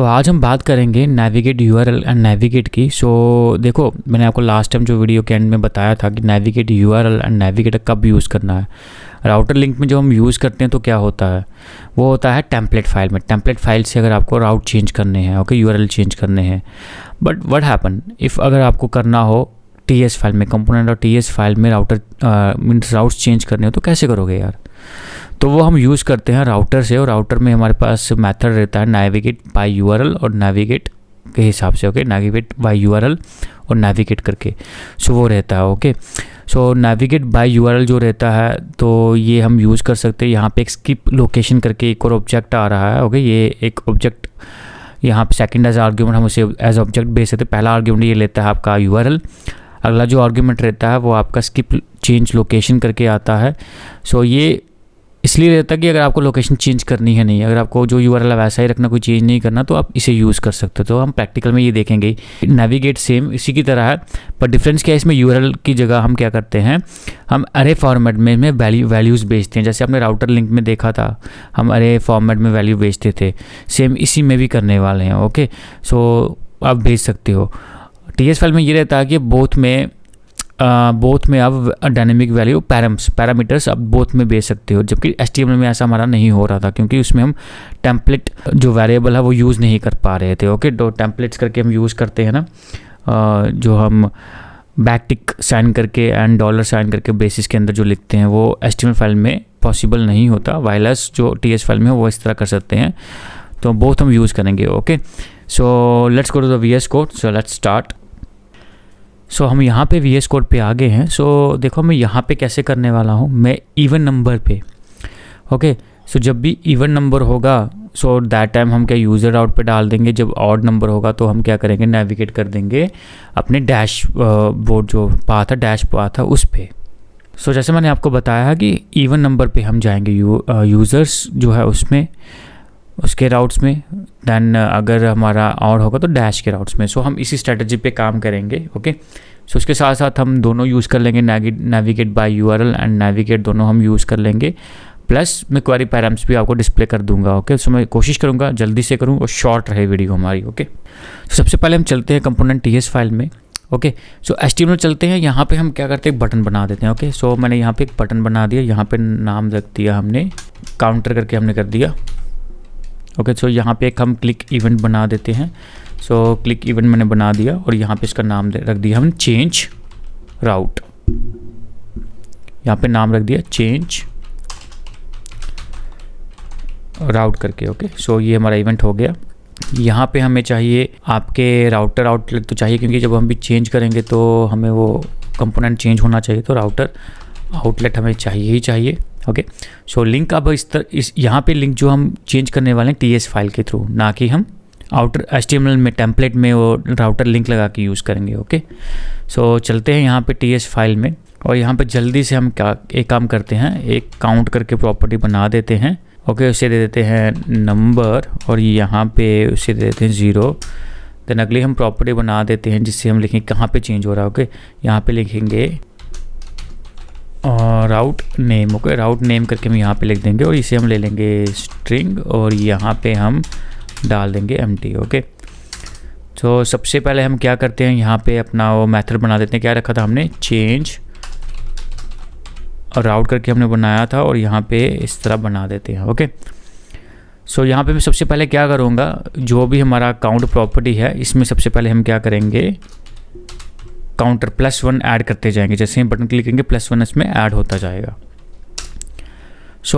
आज हम बात करेंगे नेविगेट यूआरएल एंड नेविगेट की। देखो, मैंने आपको लास्ट टाइम जो वीडियो के एंड में बताया था कि नेविगेट यूआरएल एंड नेविगेट कब यूज़ करना है। राउटर लिंक में जो हम यूज़ करते हैं तो क्या होता है, वो होता है टेम्पलेट फाइल में। टेम्पलेट फाइल से अगर आपको राउट चेंज करने हैं, ओके, यूआरएल चेंज करने हैं। बट व्हाट हैपन इफ़ अगर आपको करना हो टीएस फाइल में, कंपोनेंट और टीएस फाइल में राउटर मीन्स राउट्स चेंज करने हो तो कैसे करोगे यार। तो वो हम यूज़ करते हैं राउटर से, और राउटर में हमारे पास मेथड रहता है नेविगेट बाय यूआरएल और नेविगेट के हिसाब से, ओके, नेविगेट बाय यूआरएल और नेविगेट करके वो रहता है, ओके। नेविगेट बाय यूआरएल जो रहता है तो ये हम यूज़ कर सकते हैं। यहाँ पे एक स्किप लोकेशन करके एक और ऑब्जेक्ट आ रहा है, ओके। ये एक ऑब्जेक्ट यहाँ पे सेकंड एज आर्ग्यूमेंट हम उसे एज ऑब्जेक्ट भेज सकते हैं। पहला आर्ग्यूमेंट ये लेता है आपका यूआरएल, अगला जो आर्ग्यूमेंट रहता है वो आपका स्किप चेंज लोकेशन करके आता है। ये इसलिए रहता है कि अगर आपको लोकेशन चेंज करनी है, नहीं, अगर आपको जो यूआरएल है वैसा ही रखना, कोई चेंज नहीं करना, तो आप इसे यूज़ कर सकते हो। तो हम प्रैक्टिकल में ये देखेंगे। नेविगेट सेम इसी की तरह है, पर डिफरेंस क्या है, इसमें यूआरएल की जगह हम क्या करते हैं, हम अरे फॉर्मेट में वैल्यूज़ भेजते हैं। जैसे आपने राउटर लिंक में देखा था, हम अरे फॉर्मेट में वैल्यू भेजते थे, सेम इसी में भी करने वाले हैं, ओके। आप भेज सकते हो। टीएस फाइल में ये रहता है कि बोथ में आप डायनेमिक वैल्यू पैरामीटर्स आप बोथ में भेज सकते हो, जबकि एचटीएमएल में ऐसा हमारा नहीं हो रहा था क्योंकि उसमें हम टेम्पलेट जो वेरिएबल है वो यूज़ नहीं कर पा रहे थे, ओके। तो टेम्पलेट्स करके हम यूज़ करते हैं ना, जो हम बैकटिक साइन करके एंड डॉलर साइन करके बेसिस के अंदर जो लिखते हैं वो एचटीएमएल फाइल में पॉसिबल नहीं होता। वायरलेस जो टीएस फाइल में है वो इस तरह कर सकते हैं। तो बोथ हम यूज़ करेंगे, okay. Let's go to the VS code. Let's start. हम यहाँ पे वीएस कोड पे आ गए हैं। देखो मैं यहाँ पे कैसे करने वाला हूँ, मैं इवन नंबर पे, ओके। जब भी इवन नंबर होगा दैट टाइम हम क्या यूज़र आउट पे डाल देंगे। जब ऑड नंबर होगा तो हम क्या करेंगे, नेविगेट कर देंगे अपने डैश बोर्ड जो पाथ है, डैश पाथ है उस पे। जैसे मैंने आपको बताया कि इवन नंबर पे हम जाएंगे यूज़र्स जो है उसमें, उसके राउट्स में। दैन अगर हमारा और होगा तो डैश के राउट्स में। हम इसी स्ट्रेटजी पे काम करेंगे, ओके। उसके साथ साथ हम दोनों यूज़ कर लेंगे, navigate by URL and navigate, दोनों हम यूज़ कर लेंगे। प्लस मैं क्वेरी पैराम्स भी आपको डिस्प्ले कर दूंगा, ओके। मैं कोशिश करूँगा जल्दी से करूँ और शॉर्ट रहे वीडियो हमारी, ओके। सबसे पहले हम चलते हैं कंपोनेंट टीएस फाइल में, ओके। एचटीएमएल चलते हैं। यहाँ पे हम क्या करते हैं, बटन बना देते हैं, ओके। मैंने यहाँ पे एक बटन बना दिया, यहाँ पे नाम रख दिया हमने, काउंटर करके हमने कर दिया, ओके। यहाँ पे एक हम क्लिक इवेंट बना देते हैं। क्लिक इवेंट मैंने बना दिया और यहाँ पे इसका नाम रख दिया हमने चेंज राउट। यहाँ पे नाम रख दिया चेंज राउट करके, ओके। ये हमारा इवेंट हो गया। यहाँ पे हमें चाहिए आपके राउटर आउटलेट तो चाहिए, क्योंकि जब हम भी चेंज करेंगे तो हमें वो कंपोनेंट चेंज होना चाहिए, तो राउटर आउटलेट हमें चाहिए ही चाहिए, ओके। लिंक अब इस यहाँ पे लिंक जो हम चेंज करने वाले हैं टीएस फाइल के थ्रू, ना कि हम आउटर एचटीएमएल में टेम्पलेट में वो राउटर लिंक लगा के यूज़ करेंगे, ओके। चलते हैं यहाँ पे टीएस फाइल में, और यहाँ पे जल्दी से हम एक काम करते हैं, एक काउंट करके प्रॉपर्टी बना देते हैं, ओके। उसे दे देते हैं नंबर और यहाँ पे उसे दे देते हैं 0। देन अगली हम प्रॉपर्टी बना देते हैं जिससे हम लिखेंगे कहाँ पे चेंज हो रहा है, ओके। यहाँ पे लिखेंगे राउट नेम, ओके। राउट नेम करके हम यहाँ पे लिख देंगे और इसे हम ले लेंगे स्ट्रिंग और यहाँ पे हम डाल देंगे एम्प्टी, ओके। सबसे पहले हम क्या करते हैं, यहाँ पे अपना वो मेथड बना देते हैं। क्या रखा था हमने, चेंज और राउट करके हमने बनाया था, और यहाँ पे इस तरह बना देते हैं, ओके। यहाँ पे मैं सबसे पहले क्या करूँगा, जो भी हमारा काउंट प्रॉपर्टी है इसमें सबसे पहले हम क्या करेंगे, काउंटर +1 ऐड करते जाएंगे। जैसे हम बटन क्लिक करेंगे +1 इसमें ऐड होता जाएगा।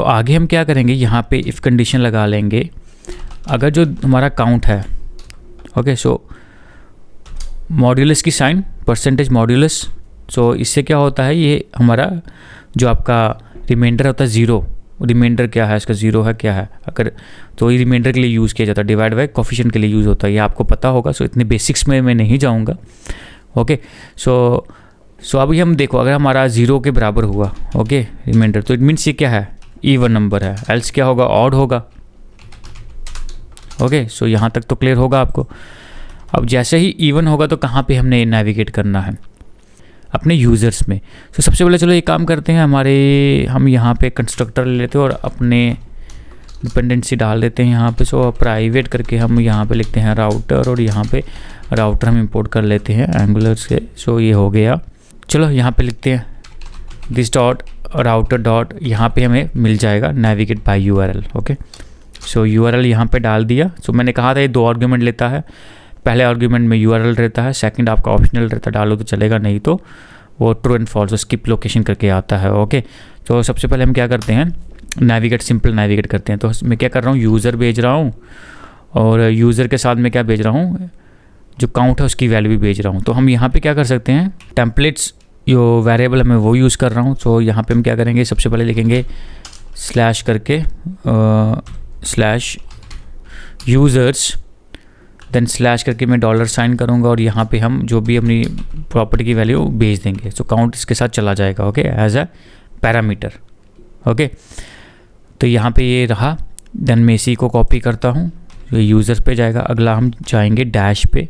आगे हम क्या करेंगे, यहाँ पे इफ़ कंडीशन लगा लेंगे। अगर जो हमारा काउंट है, ओके, मॉड्यूलस की साइन परसेंटेज मॉड्यूलस, इससे क्या होता है, ये हमारा जो आपका रिमाइंडर होता है 0, रिमाइंडर क्या है इसका, 0 है क्या है, अगर तो ये रिमाइंडर के लिए यूज़ किया जाता है, डिवाइड बाय कोफिशिएंट के लिए यूज़ होता है, ये आपको पता होगा। इतने बेसिक्स में मैं नहीं जाऊँगा, ओके। अभी हम देखो, अगर हमारा 0 के बराबर हुआ, ओके, रिमाइंडर, तो इट मीन्स ये क्या है, इवन नंबर है। एल्स क्या होगा, ऑड होगा, ओके। यहाँ तक तो क्लियर होगा आपको। अब जैसे ही इवन होगा तो कहाँ पे हमने नेविगेट करना है, अपने यूज़र्स में। सबसे पहले चलो एक काम करते हैं, हम यहाँ पे कंस्ट्रक्टर ले लेते हैं और अपने डिपेंडेंसी डाल देते हैं यहाँ पे। सो प्राइवेट करके हम यहाँ पे लिखते हैं राउटर, और यहाँ पे राउटर हम इंपोर्ट कर लेते हैं एंगुलर से। सो ये हो गया। चलो यहाँ पे लिखते हैं दिस डॉट राउटर डॉट, यहाँ पे हमें मिल जाएगा navigate by URL. Okay, so URL यहाँ पे डाल दिया। सो मैंने कहा था ये 2 आर्ग्यूमेंट लेता है, पहले आर्ग्यूमेंट में यूआरएल रहता है, सेकंड आपका ऑप्शनल रहता है, डालो तो चलेगा, नहीं तो वो true and false skip location करके आता है। ओके, तो सबसे पहले हम क्या करते हैं, नेविगेट, सिंपल नेविगेट करते हैं। तो मैं क्या कर रहा हूँ, यूज़र भेज रहा हूँ, और यूज़र के साथ मैं क्या भेज रहा हूँ, जो काउंट है उसकी वैल्यू भी भेज रहा हूँ। तो हम यहाँ पे क्या कर सकते हैं, टेम्पलेट्स जो वेरिएबल है मैं वो यूज़ कर रहा हूँ। तो यहाँ पे हम क्या करेंगे, सबसे पहले लिखेंगे स्लैश करके स्लैश यूज़र्स, देन स्लैश करके मैं $साइन करूँगा, और यहाँ पे हम जो भी अपनी प्रॉपर्टी की वैल्यू भेज देंगे। तो काउंट इसके साथ चला जाएगा। Okay, as a parameter. Okay, तो यहाँ पे ये रहा। देन मैं इसी को कॉपी करता हूँ, ये यूज़र्स पे जाएगा। अगला हम जाएंगे डैश पे।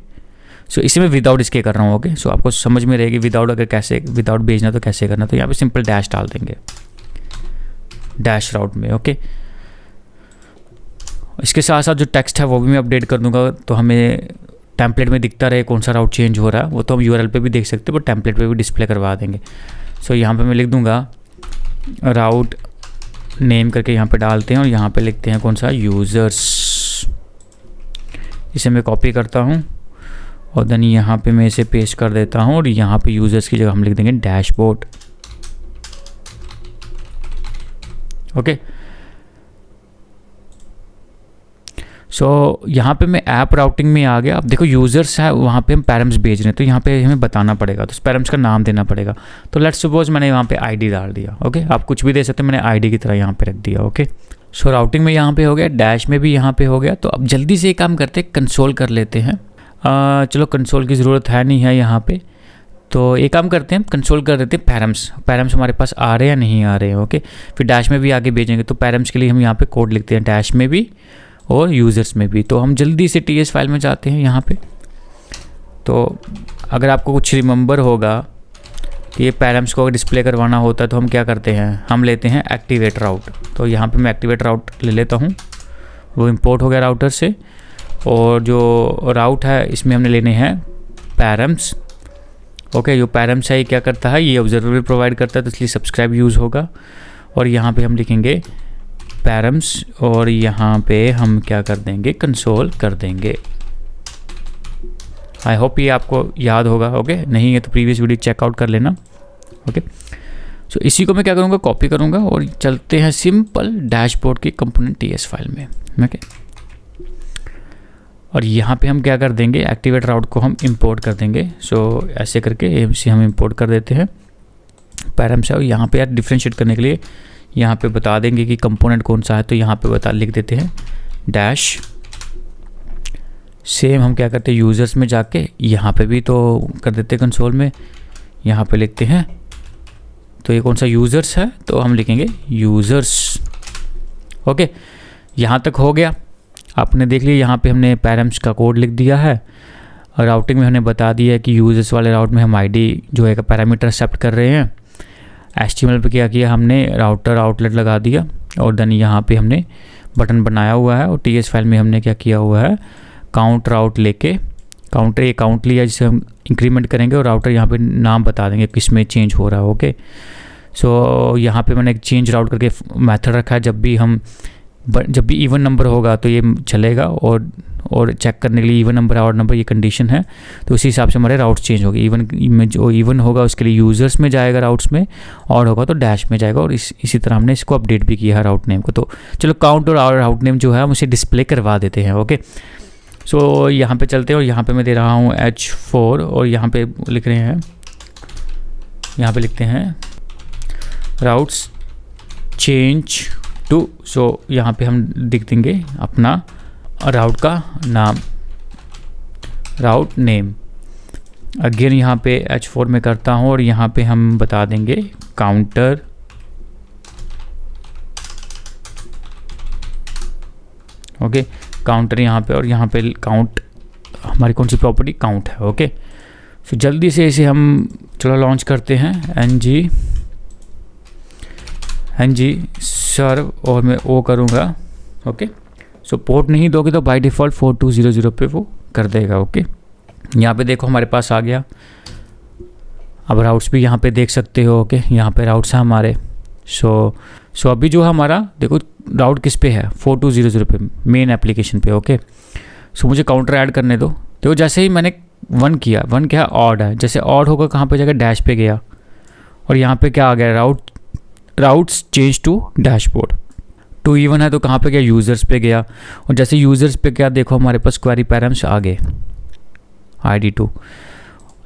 सो इसे मैं विदाउट इसके कर रहा हूँ। ओके, सो आपको समझ में रहेगी विदाउट, अगर कैसे विदाउट भेजना तो कैसे करना। तो यहाँ पे सिंपल डैश डाल देंगे डैश राउट में। ओके, इसके साथ साथ जो टेक्स्ट है वो भी मैं अपडेट कर दूंगा, तो हमें टेम्पलेट में दिखता रहे कौन सा राउट चेंज हो रहा है। वो तो हम यूआरएल पे भी देख सकते हैं, बट टेम्पलेट पे भी डिस्प्ले करवा देंगे। सो यहाँ पे मैं लिख दूंगा राउट नेम करके यहाँ पे डालते हैं, और यहाँ पे लिखते हैं कौन सा, यूज़र्स। इसे मैं कॉपी करता हूँ, और देन यहाँ पे मैं इसे पेस्ट कर देता हूँ, और यहाँ पे यूज़र्स की जगह हम लिख देंगे डैशबोर्ड। ओके, सो यहाँ पे मैं ऐप राउटिंग में आ गया। अब देखो यूज़र्स है, वहाँ पे हम पैरम्स भेज रहे हैं, तो यहाँ पे हमें बताना पड़ेगा, तो पैरम्स का नाम देना पड़ेगा। तो लेट्स सपोज मैंने यहाँ पे आईडी डाल दिया। ओके, आप कुछ भी दे सकते हैं, मैंने आईडी की तरह यहाँ पे रख दिया। ओके, सो राउटिंग में यहाँ पे हो गया, डैश में भी यहाँ पे हो गया। तो अब जल्दी से एक काम करते हैं, कंसोल कर लेते हैं। चलो कंसोल की ज़रूरत है नहीं है यहाँ पे, तो एक काम करते हैं, कंसोल कर देते हैं पैरम्स हमारे पास आ रहे हैं या नहीं आ रहे हैं। ओके, फिर डैश में भी आगे भेजेंगे। तो पैरम्स के लिए हम यहाँ पे कोड लिखते हैं, डैश में भी और यूज़र्स में भी। तो हम जल्दी से टीएस फाइल में जाते हैं यहाँ पे। तो अगर आपको कुछ रिमेंबर होगा कि ये पैरम्स को अगर डिस्प्ले करवाना होता है तो हम क्या करते हैं, हम लेते हैं एक्टिवेट राउट। तो यहाँ पे मैं एक्टिवेट राउट ले लेता हूँ, वो इंपोर्ट हो गया राउटर से। और जो राउट है इसमें हमने लेने हैं पैरम्स। ओके, जो पैरम्स है ये क्या करता है, ये ऑब्जर्वेबल प्रोवाइड करता है, तो इसलिए सब्सक्राइब यूज़ होगा। और यहाँ पे हम लिखेंगे पैरम्स, और यहाँ पे हम क्या कर देंगे, कंसोल कर देंगे। आई होप ये आपको याद होगा। ओके, नहीं है तो प्रीवियस वीडियो चेकआउट कर लेना। ओके, सो इसी को मैं क्या करूँगा, कॉपी करूँगा, और चलते हैं सिंपल डैशबोर्ड की कंपोनेंट टीएस फाइल में। ओके, और यहाँ पे हम क्या कर देंगे, एक्टिवेट राउट को हम इंपोर्ट कर देंगे। सो ऐसे करके इसे हम इंपोर्ट कर देते हैं पैरम्स है। और यहाँ पे यार डिफ्रेंशिएट करने के लिए यहाँ पे बता देंगे कि कंपोनेंट कौन सा है, तो यहाँ पे लिख देते हैं डैश। सेम हम क्या करते हैं, यूज़र्स में जाके यहाँ पे भी तो कर देते हैं कंसोल में, यहाँ पे लिखते हैं। तो ये कौन सा यूज़र्स है, तो हम लिखेंगे यूज़र्स। ओके, यहाँ तक हो गया। आपने देख लिया, यहाँ पे हमने पैरम्स का कोड लिख दिया है, और राउटिंग में हमने बता दिया है कि यूज़र्स वाले राउट में हम आईडी जो है पैरामीटर एक्सेप्ट कर रहे हैं। HTML पे क्या किया हमने, राउटर आउटलेट लगा दिया, और देन यहाँ पे हमने बटन बनाया हुआ है। और टीएस फाइल में हमने क्या किया हुआ है, काउंट राउट लेके काउंटर ये काउंट लिया जिसे हम इंक्रीमेंट करेंगे, और राउटर यहाँ पे नाम बता देंगे किस में चेंज हो रहा है। ओके, सो यहाँ पे मैंने एक चेंज राउट करके मेथड रखा है। जब भी इवन नंबर होगा तो ये चलेगा, और चेक करने के लिए इवन नंबर ऑड नंबर ये कंडीशन है, तो उसी हिसाब से हमारे राउट्स चेंज होंगे। इवन में जो इवन होगा उसके लिए यूज़र्स में जाएगा राउट्स में, ऑड होगा तो डैश में जाएगा। और इसी तरह हमने इसको अपडेट भी किया है राउट नेम को। तो चलो काउंट और राउट नेम जो है हम उसे डिस्प्ले करवा देते हैं। ओके, सो यहाँ पे चलते हैं, और यहाँ पे मैं दे रहा हूँ H4, और यहाँ पे लिख रहे हैं, यहाँ पे लिखते हैं राउट्स चेंज टू। सो यहाँ पे हम लिख देंगे अपना राउट का नाम, राउट नेम। अगेन यहाँ पे H4 में करता हूँ, और यहाँ पे हम बता देंगे काउंटर। ओके, काउंटर यहाँ पे, और यहाँ पे काउंट हमारी कौन सी प्रॉपर्टी, काउंट है। ओके, फिर जल्दी से इसे हम चलो लॉन्च करते हैं, ng सर्व, और मैं ओ करूँगा। ओके। सो पोर्ट नहीं दोगे तो बाय डिफ़ॉल्ट 4200 पे वो कर देगा। ओके, यहाँ पे देखो हमारे पास आ गया। अब राउट्स भी यहाँ पे देख सकते हो। ओके, यहाँ पे राउट्स हैं हमारे। सो अभी जो है हमारा देखो राउट किस पे है, 4200 पे, मेन एप्लीकेशन पे। ओके, सो मुझे काउंटर ऐड करने दो। देखो जैसे ही मैंने 1 किया, 1 क्या ऑड है, जैसे ऑड होगा कहाँ पे जाएगा, डैश पे गया, और यहाँ पे क्या आ गया, routes change to dashboard. 2 even है तो कहाँ पे गया, यूज़र्स पे गया, और जैसे यूज़र्स पे क्या देखो हमारे पास क्वेरी पैराम्स आ गए, ID2।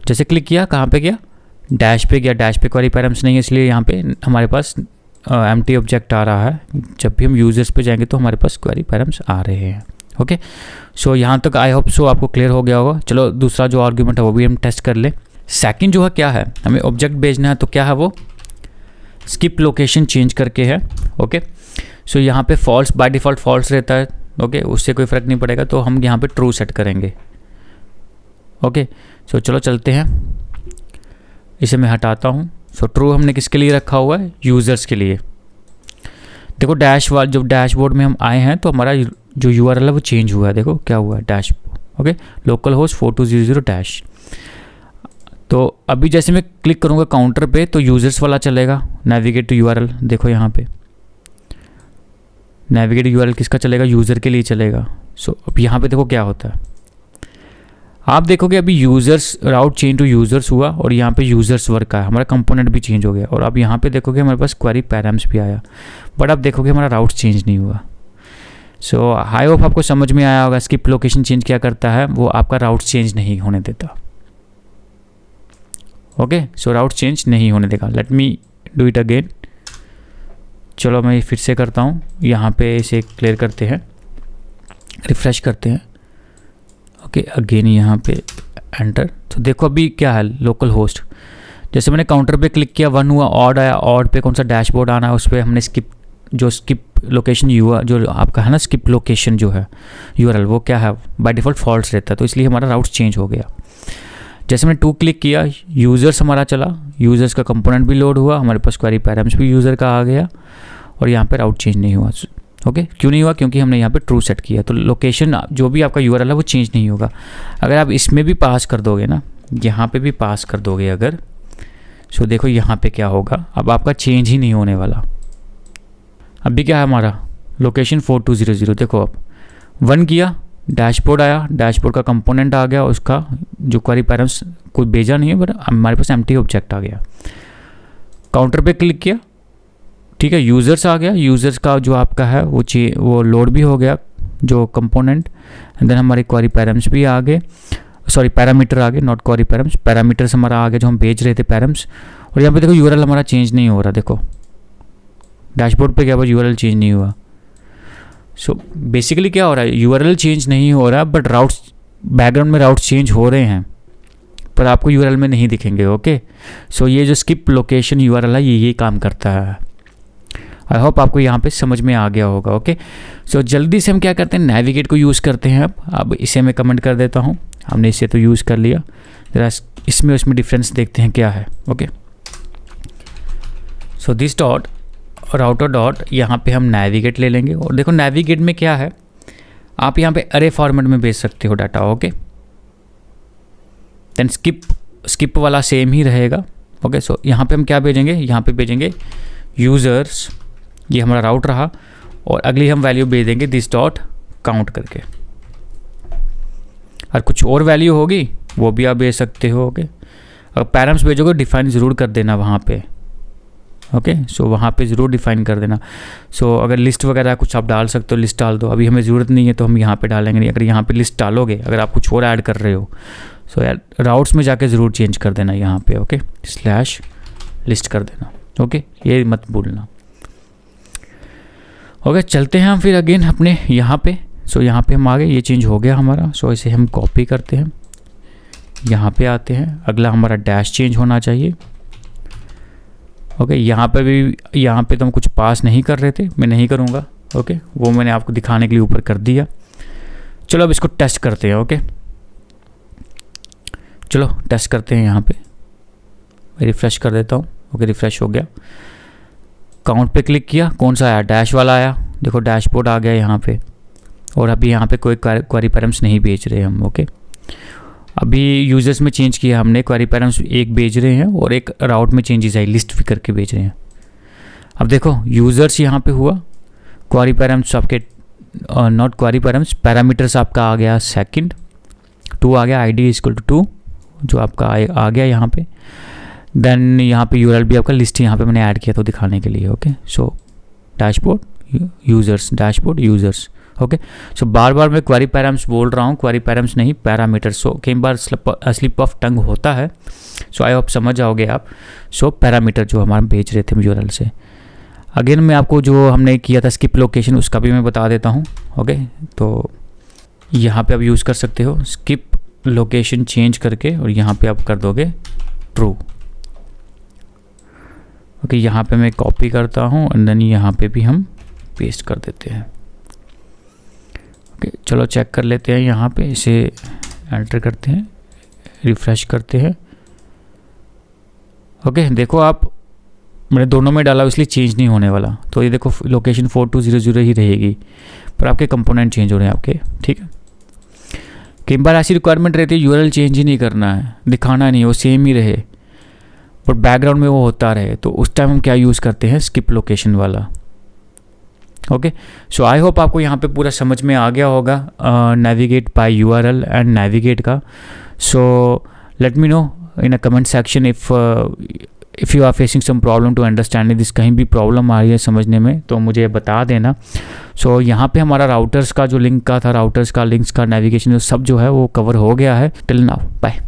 जैसे क्लिक किया कहाँ पे गया, डैश पे गया। डैश पे क्वेरी पैराम्स नहीं है, इसलिए यहाँ पे हमारे पास एम्प्टी ऑब्जेक्ट आ रहा है। जब भी हम यूज़र्स पे जाएंगे तो हमारे पास क्वेरी पैराम्स आ रहे हैं। ओके, सो यहाँ तक आई होप सो आपको क्लियर हो गया होगा। चलो दूसरा जो आर्ग्यूमेंट है वो भी हम टेस्ट कर ले। सेकंड जो है क्या है, हमें ऑब्जेक्ट भेजना है, तो क्या है वो स्किप लोकेशन चेंज करके है। ओके, सो यहाँ पे फॉल्स बाय डिफ़ॉल्ट फॉल्स रहता है। ओके, उससे कोई फ़र्क नहीं पड़ेगा, तो हम यहाँ पे ट्रू सेट करेंगे। ओके, सो चलो चलते हैं, इसे मैं हटाता हूँ। सो ट्रू हमने किसके लिए रखा हुआ है, यूज़र्स के लिए। देखो जब डैशबोर्ड में हम आए हैं तो हमारा जो URL है वो चेंज हुआ है। देखो क्या हुआ है, dash. Okay, local host 4200 dash. तो अभी जैसे मैं क्लिक करूँगा काउंटर पे तो यूज़र्स वाला चलेगा, नेविगेट टू URL। देखो यहाँ पे नेविगेट URL किसका चलेगा, यूज़र के लिए चलेगा। सो अब यहाँ पे देखो क्या होता है, आप देखोगे अभी users route change to users हुआ, और यहाँ पे यूज़र्स वर्क का है, हमारा कंपोनेंट भी चेंज हो गया। और अब यहाँ पे देखोगे हमारे पास क्वेरी पैराम्स भी आया, बट अब देखोगे हमारा राउट चेंज नहीं हुआ। सो आई होप आपको समझ में आया होगा। स्किप लोकेशन चेंज क्या करता है, वो आपका राउट चेंज नहीं होने देता। ओके, सो राउट चेंज नहीं होने देगा। Let me do it again. चलो मैं फिर से करता हूँ, यहाँ पे इसे क्लियर करते हैं, रिफ्रेश करते हैं। ओके, अगेन यहाँ पे एंटर। तो देखो अभी क्या है, लोकल होस्ट। जैसे मैंने काउंटर पे क्लिक किया, 1 हुआ, ऑड आया, ऑड पे कौन सा डैशबोर्ड आना है, उस पर हमने स्किप लोकेशन हुआ, जो आपका है ना स्किप लोकेशन जो है URL, वो क्या है बाय डिफ़ॉल्ट फॉल्स रहता है, तो इसलिए हमारा राउट चेंज हो गया। जैसे मैंने 2 क्लिक किया, यूज़र्स हमारा चला, यूज़र्स का कंपोनेंट भी लोड हुआ, हमारे पास क्वेरी पैराम्स भी यूज़र का आ गया, और यहाँ पे राउट चेंज नहीं हुआ। ओके, क्यों नहीं हुआ, क्योंकि हमने यहाँ पे ट्रू सेट किया। तो लोकेशन जो भी आपका URL है वो चेंज नहीं होगा। अगर आप इसमें भी पास कर दोगे ना, यहाँ पे भी पास कर दोगे अगर, सो देखो यहाँ पे क्या होगा, अब आपका चेंज ही नहीं होने वाला। अभी क्या है हमारा लोकेशन 4200। देखो अब 1 किया, डैशबोर्ड आया, डैशबोर्ड का कंपोनेंट आ गया, उसका जो क्वेरी पैराम्स कोई भेजा नहीं है, बट हमारे पास एम्प्टी ऑब्जेक्ट आ गया। काउंटर पे क्लिक किया, ठीक है, यूज़र्स आ गया, यूज़र्स का जो आपका है वो लोड भी हो गया जो कंपोनेंट, एंड देन हमारे क्वेरी पैराम्स भी आ गए, सॉरी पैरामीटर आ गए, नॉट क्वेरी पैराम्स, पैरामीटर्स हमारा आ गया जो हम भेज रहे थे पैराम्स। और यहाँ पे देखो URL हमारा चेंज नहीं हो रहा। देखो डैशबोर्ड पे क्या हुआ, URL चेंज नहीं हुआ। सो बेसिकली क्या हो रहा है, URL चेंज नहीं हो रहा, बट राउट्स बैकग्राउंड में राउट्स चेंज हो रहे हैं, पर आपको URL में नहीं दिखेंगे। ओके, सो ये जो स्किप लोकेशन URL है ये काम करता है। आई होप आपको यहाँ पे समझ में आ गया होगा। ओके, सो जल्दी से हम क्या करते हैं, नेविगेट को यूज़ करते हैं। अब इसे मैं कमेंट कर देता हूँ, हमने इसे तो यूज़ कर लिया, ज़रा इसमें उसमें डिफरेंस देखते हैं क्या है। Okay, so this dot router dot, यहाँ पे हम नेविगेट ले लेंगे, और देखो नेविगेट में क्या है, आप यहाँ पे अरे फॉर्मेट में भेज सकते हो डाटा। ओके, देन स्किप वाला सेम ही रहेगा। ओके, सो यहाँ पे हम क्या भेजेंगे, यहाँ पे भेजेंगे यूज़र्स, ये हमारा राउट रहा, और अगली हम वैल्यू भेज देंगे दिस डॉट काउंट करके। और कुछ और वैल्यू होगी वो भी आप भेज सकते हो। ओके, अगर पैराम्स भेजोगे डिफाइन ज़रूर कर देना वहाँ पे। ओके, सो वहाँ पे ज़रूर डिफाइन कर देना। सो अगर लिस्ट वगैरह कुछ आप डाल सकते हो, लिस्ट डाल दो, अभी हमें ज़रूरत नहीं है तो हम यहाँ पे डालेंगे नहीं। अगर यहाँ पे लिस्ट डालोगे, अगर आप कुछ और ऐड कर रहे हो, सो यार राउट्स में जाके ज़रूर चेंज कर देना यहाँ पे। ओके, /लिस्ट कर देना। ओके, ये मत भूलना। ओके, चलते हैं हम फिर अगेन अपने यहाँ पे। सो यहाँ पे हम आ गए, ये चेंज हो गया हमारा। सो इसे हम कॉपी करते हैं, यहाँ पे आते हैं, अगला हमारा डैश चेंज होना चाहिए। ओके, यहाँ पे तो हम कुछ पास नहीं कर रहे थे, मैं नहीं करूँगा। ओके, वो मैंने आपको दिखाने के लिए ऊपर कर दिया। चलो अब इसको टेस्ट करते हैं। ओके, चलो टेस्ट करते हैं। यहाँ पे मैं रिफ़्रेश कर देता हूँ। ओके, रिफ़्रेश हो गया। काउंट पे क्लिक किया, कौन सा आया, डैश वाला आया। देखो डैशबोर्ड आ गया यहाँ पे, और अभी यहाँ पे कोई क्वेरी पैरम्स नहीं भेज रहे हम। ओके, अभी यूजर्स में चेंज किया हमने, क्वेरी पैरम्स एक भेज रहे हैं और एक राउट में चेंजेस आई, लिस्ट भी करके भेज रहे हैं। अब देखो यूज़र्स यहाँ पे हुआ, क्वेरी पैरम्स आपके नॉट क्वेरी पैरम्स, पैरामीटर्स आपका आ गया सेकंड, 2 आ गया, ID इक्वल टू 2 जो आपका आ गया यहाँ पे। देन यहाँ पे URL भी आपका लिस्ट यहाँ पे मैंने ऐड किया तो दिखाने के लिए। Okay, so dashboard users, dashboard users. Okay, so बार बार मैं क्वेरी पैरम्स बोल रहा हूँ, क्वेरी पैरम्स नहीं पैरामीटर्स। सो कई बार स्लिप ऑफ टंग होता है, सो आई होप समझ जाओगे आप। सो पैरामीटर जो हमारे भेज रहे थे URL से। अगेन मैं आपको जो हमने किया था स्किप लोकेशन उसका भी मैं बता देता हूँ। ओके, तो यहाँ पे आप यूज़ कर सकते हो स्किप लोकेशन चेंज करके, और यहाँ पे आप कर दोगे ट्रू। ओके, यहाँ पे मैं कॉपी करता हूँ एंड देन यहाँ पे भी हम पेस्ट कर देते हैं। ओके, चलो चेक कर लेते हैं, यहाँ पे इसे एंटर करते हैं, रिफ्रेश करते हैं। ओके, देखो आप मैंने दोनों में डाला इसलिए चेंज नहीं होने वाला, तो ये देखो लोकेशन 4200 ही रहेगी, पर आपके कंपोनेंट चेंज हो रहे हैं आपके। ठीक है, कई बार ऐसी रिक्वायरमेंट रहती है URL चेंज ही नहीं करना है, दिखाना नहीं, वो सेम ही रहे, पर बैकग्राउंड में वो होता रहे, तो उस टाइम हम क्या यूज़ करते हैं, स्किप लोकेशन वाला। ओके, सो आई होप आपको यहाँ पे पूरा समझ में आ गया होगा navigate by URL and navigate का। So let me know in a comment section if you are facing some problem to understanding this, कहीं भी प्रॉब्लम आ रही है समझने में तो मुझे बता देना। सो यहाँ पे हमारा राउटर्स का जो लिंक का था, राउटर्स का लिंक्स का नेविगेशन सब जो है वो कवर हो गया है। Till now bye.